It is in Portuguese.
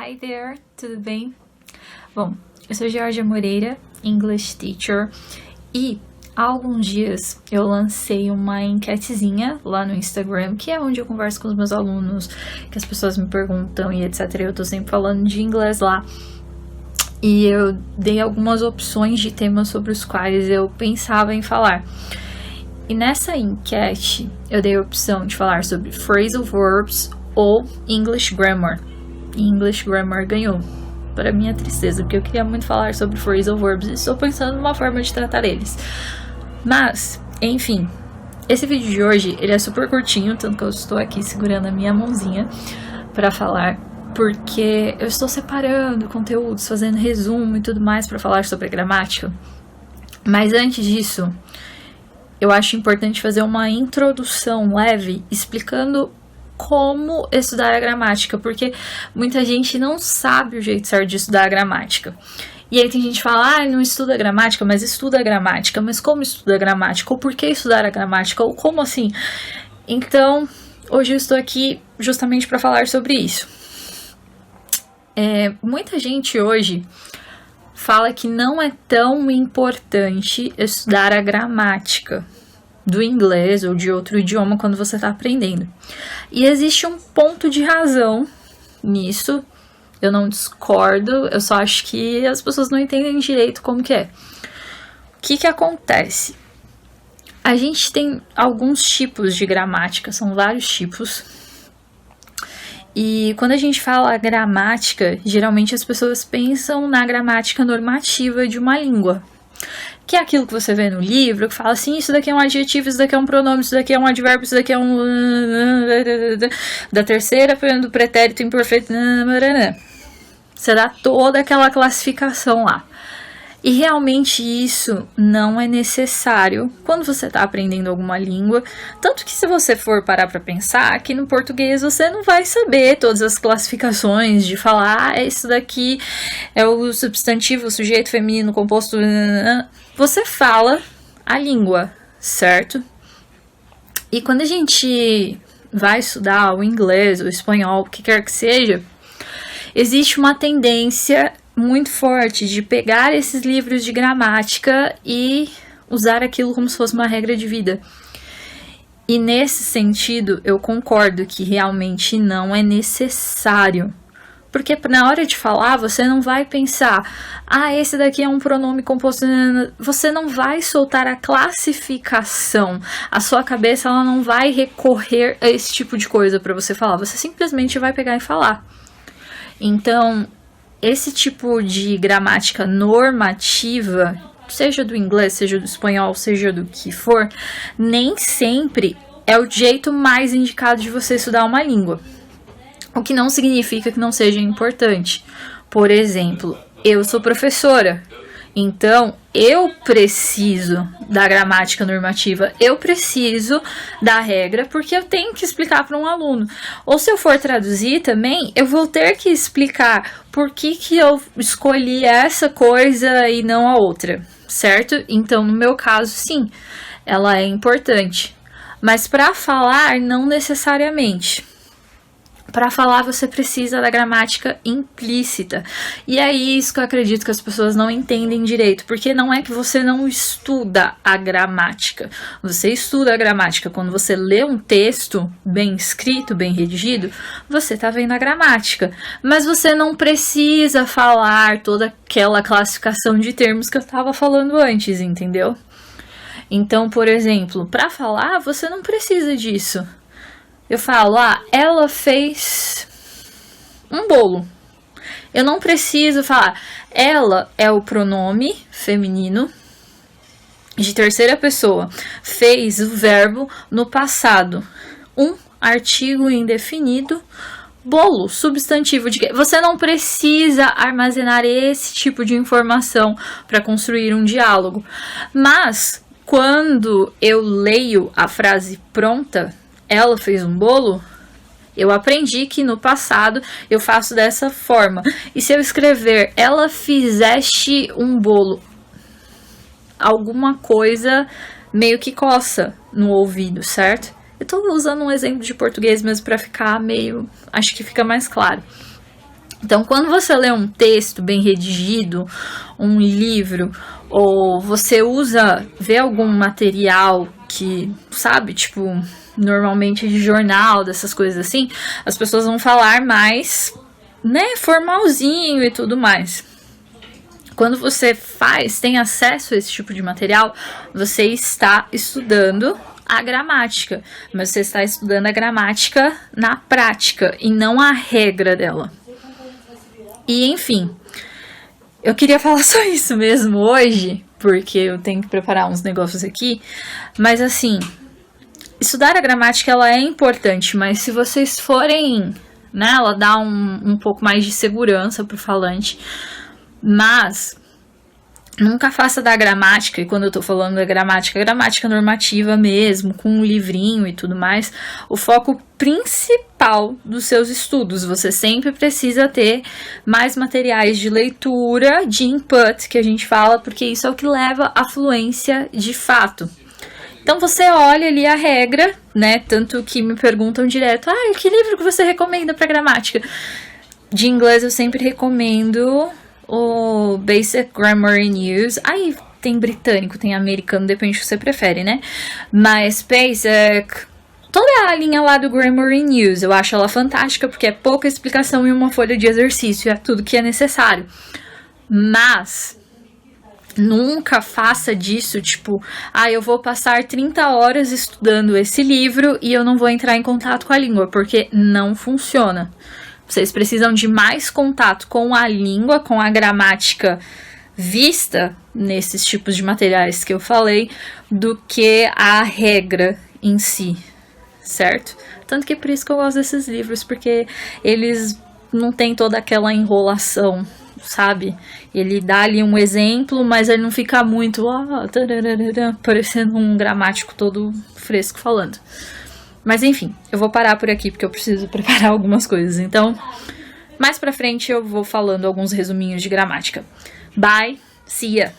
Hi there, tudo bem? Bom, eu sou Georgia Moreira, English Teacher, e há alguns dias eu lancei uma enquetezinha lá no Instagram, que é onde eu converso com os meus alunos, que as pessoas me perguntam e etc. Eu tô sempre falando de inglês lá. E eu dei algumas opções de temas sobre os quais eu pensava em falar. E nessa enquete eu dei a opção de falar sobre phrasal verbs ou English Grammar. E English Grammar ganhou, para minha tristeza, porque eu queria muito falar sobre phrasal verbs e estou pensando numa forma de tratar eles. Mas, enfim, esse vídeo de hoje ele é super curtinho, tanto que eu estou aqui segurando a minha mãozinha para falar, porque eu estou separando conteúdos, fazendo resumo e tudo mais para falar sobre a gramática. Mas antes disso, eu acho importante fazer uma introdução leve explicando como estudar a gramática, porque muita gente não sabe o jeito certo de estudar a gramática. E aí tem gente que fala, não estuda a gramática, mas estuda a gramática. Mas como estuda a gramática? Ou por que estudar a gramática? Ou como assim? Então, hoje eu estou aqui justamente para falar sobre isso. Muita gente hoje fala que não é tão importante estudar a gramática do inglês ou de outro idioma quando você está aprendendo. E existe um ponto de razão nisso. Eu não discordo, eu só acho que as pessoas não entendem direito como que é. O que acontece? A gente tem alguns tipos de gramática, são vários tipos. E quando a gente fala gramática, geralmente as pessoas pensam na gramática normativa de uma língua. Que é aquilo que você vê no livro, que fala assim, isso daqui é um adjetivo, isso daqui é um pronome, isso daqui é um advérbio, isso daqui é um... da terceira, do pretérito imperfeito. Você dá toda aquela classificação lá. E realmente isso não é necessário quando você está aprendendo alguma língua. Tanto que se você for parar para pensar, aqui no português você não vai saber todas as classificações de falar, isso daqui é o substantivo, o sujeito feminino, composto... Você fala a língua, certo? E quando a gente vai estudar o inglês, o espanhol, o que quer que seja, existe uma tendência muito forte de pegar esses livros de gramática e usar aquilo como se fosse uma regra de vida. E nesse sentido, eu concordo que realmente não é necessário. Porque na hora de falar, você não vai pensar, esse daqui é um pronome composto. Você não vai soltar a classificação. A sua cabeça ela não vai recorrer a esse tipo de coisa para você falar. Você simplesmente vai pegar e falar. Então, esse tipo de gramática normativa, seja do inglês, seja do espanhol, seja do que for, nem sempre é o jeito mais indicado de você estudar uma língua. O que não significa que não seja importante. Por exemplo, eu sou professora, então eu preciso da gramática normativa, eu preciso da regra, porque eu tenho que explicar para um aluno. Ou se eu for traduzir também, eu vou ter que explicar por que eu escolhi essa coisa e não a outra, certo? Então, no meu caso, sim, ela é importante. Mas para falar, não necessariamente. Para falar, você precisa da gramática implícita. E é isso que eu acredito que as pessoas não entendem direito. Porque não é que você não estuda a gramática. Você estuda a gramática. Quando você lê um texto bem escrito, bem redigido, você está vendo a gramática. Mas você não precisa falar toda aquela classificação de termos que eu estava falando antes, entendeu? Então, por exemplo, para falar, você não precisa disso. Eu falo, ela fez um bolo. Eu não preciso falar, ela é o pronome feminino de terceira pessoa. Fez o verbo no passado. Um artigo indefinido, bolo, substantivo de quê? Você não precisa armazenar esse tipo de informação para construir um diálogo. Mas, quando eu leio a frase pronta, ela fez um bolo, eu aprendi que no passado eu faço dessa forma. E se eu escrever, ela fizeste um bolo, alguma coisa meio que coça no ouvido, certo? Eu tô usando um exemplo de português mesmo para ficar meio... acho que fica mais claro. Então, quando você lê um texto bem redigido, um livro, ou você vê algum material que, sabe, tipo, normalmente de jornal, dessas coisas assim, as pessoas vão falar mais, né, formalzinho e tudo mais. Quando você tem acesso a esse tipo de material, você está estudando a gramática, mas você está estudando a gramática na prática e não a regra dela. E enfim, eu queria falar só isso mesmo hoje, porque eu tenho que preparar uns negócios aqui, mas assim, estudar a gramática ela é importante, mas se vocês forem, né, ela dá um pouco mais de segurança pro falante, mas nunca faça da gramática, e quando eu tô falando da gramática normativa mesmo, com um livrinho e tudo mais, o foco principal dos seus estudos. Você sempre precisa ter mais materiais de leitura, de input, que a gente fala, porque isso é o que leva à fluência de fato. Então você olha ali a regra, né, tanto que me perguntam direto, que livro que você recomenda para gramática? De inglês eu sempre recomendo o Basic Grammar in Use. Aí tem britânico, tem americano, depende do que você prefere, né? Mas Basic, toda a linha lá do Grammar in Use, eu acho ela fantástica, porque é pouca explicação em uma folha de exercício, é tudo que é necessário. Mas nunca faça disso, tipo, eu vou passar 30 horas estudando esse livro e eu não vou entrar em contato com a língua, porque não funciona. Vocês precisam de mais contato com a língua, com a gramática vista nesses tipos de materiais que eu falei, do que a regra em si, certo? Tanto que é por isso que eu gosto desses livros, porque eles não tem toda aquela enrolação, sabe? Ele dá ali um exemplo, mas ele não fica muito parecendo um gramático todo fresco falando. Mas enfim, eu vou parar por aqui porque eu preciso preparar algumas coisas. Então, mais pra frente eu vou falando alguns resuminhos de gramática. Bye, see ya!